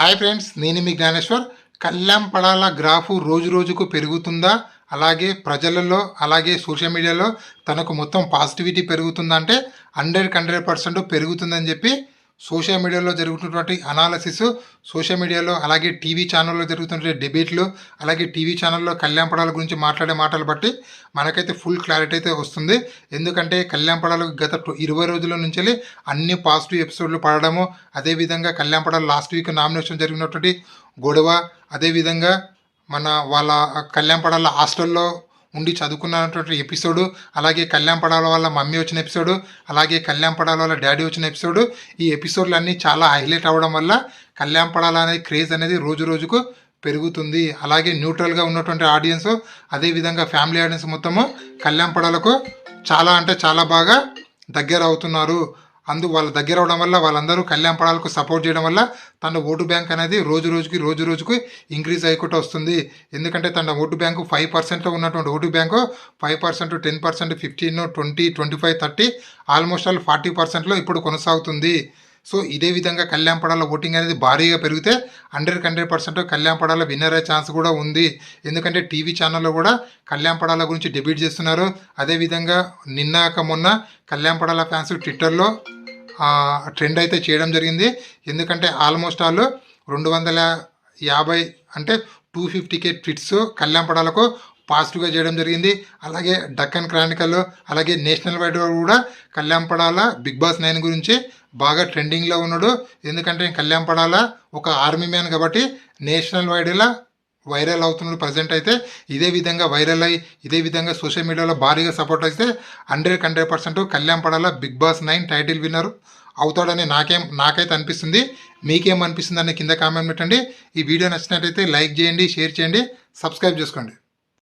Hi friends, నేను మీ Gnaneshwar. Kalyan Padala graph రోజు రోజుకు పెరుగుతుందా, అలాగే ప్రజలలో అలాగే సోషల్ మీడియాలో తనకు మొత్తం పాజిటివిటీ పెరుగుతుందా అంటే 100% పెరుగుతుందని చెప్పి సోషల్ మీడియాలో జరుగుతున్నటువంటి అనాలసిస్, సోషల్ మీడియాలో అలాగే టీవీ ఛానల్లో జరుగుతున్న డిబేట్లు, అలాగే టీవీ ఛానల్లో కళ్యాణ్ పడాల గురించి మాట్లాడే మాటలు బట్టి మనకైతే ఫుల్ క్లారిటీ అయితే వస్తుంది. ఎందుకంటే కళ్యాణ్ పడాల గత 20 రోజుల నుంచి అన్ని పాజిటివ్ ఎపిసోడ్లు పడడము, అదేవిధంగా Kalyan Padala last week nomination జరిగినటువంటి గొడవ, అదేవిధంగా వాళ్ళ కళ్యాణ్ పడాల హాస్టల్లో ఉండి చదువుకున్నటువంటి ఎపిసోడు, అలాగే కళ్యాణ్ పడాల వాళ్ళ మమ్మీ వచ్చిన ఎపిసోడు, అలాగే కళ్యాణ్ పడాల వాళ్ళ డాడీ వచ్చిన ఎపిసోడు, ఈ ఎపిసోడ్లు అన్నీ చాలా హైలైట్ అవ్వడం వల్ల కళ్యాణ్ పడాల అనేది క్రేజ్ అనేది రోజు రోజుకు పెరుగుతుంది. అలాగే న్యూట్రల్గా ఉన్నటువంటి ఆడియన్స్, అదేవిధంగా ఫ్యామిలీ ఆడియన్స్ మొత్తము కళ్యాణ్ పడాలకు చాలా అంటే చాలా బాగా దగ్గర అవుతున్నారు. వాళ్ళ దగ్గర అవడం వల్ల వాళ్ళందరూ కళ్యాణ్ పడాలకు సపోర్ట్ చేయడం వల్ల తన ఓటు బ్యాంక్ అనేది రోజు రోజుకి ఇంక్రీజ్ అయ్యకుండా వస్తుంది. ఎందుకంటే తన ఓటు బ్యాంకు 5%లో ఉన్నటువంటి ఓటు బ్యాంకు 5%, 10%, 15, 20, 25, 30 ఆల్మోస్ట్ ఆల్ 40%లో ఇప్పుడు కొనసాగుతుంది. సో ఇదే విధంగా కళ్యాణ్ పడాల ఓటింగ్ అనేది భారీగా పెరిగితే 100% కళ్యాణ్ పడాల విన్నర్ అయ్యే ఛాన్స్ కూడా ఉంది. ఎందుకంటే టీవీ ఛానల్లో కూడా కళ్యాణ్ పడాల గురించి డిబేట్ చేస్తున్నారు. అదేవిధంగా మొన్న కళ్యాణ్ పడాల ఫ్యాన్స్ ట్విట్టర్లో ట్రెండ్ అయితే చేయడం జరిగింది. ఎందుకంటే ఆల్మోస్ట్ ఆల్ 250 అంటే 250K ట్వీట్స్ కళ్యాణ్ పడాలకు పాజిటివ్గా చేయడం జరిగింది. అలాగే డక్కన్ క్రానికల్, అలాగే నేషనల్ వైడ్ కూడా కళ్యాణ్ పడాల బిగ్ బాస్ 9 గురించి బాగా ట్రెండింగ్లో ఉన్నాడు. ఎందుకంటే కళ్యాణ్ పడాల ఒక ఆర్మీ మ్యాన్ కాబట్టి నేషనల్ వైడ్లా వైరల్ అవుతున్నాడు ప్రజెంట్ అయితే. ఇదే విధంగా వైరల్ అయ్యి ఇదే విధంగా సోషల్ మీడియాలో భారీగా సపోర్ట్ అయితే 100% Kalyan Padala Bigg Boss 9 title winner అవుతాడని నాకైతే అనిపిస్తుంది. మీకేమనిపిస్తుంది అని కింద కామెంట్ పెట్టండి. ఈ వీడియో నచ్చినట్టయితే లైక్ చేయండి, షేర్ చేయండి, సబ్స్క్రైబ్ చేసుకోండి.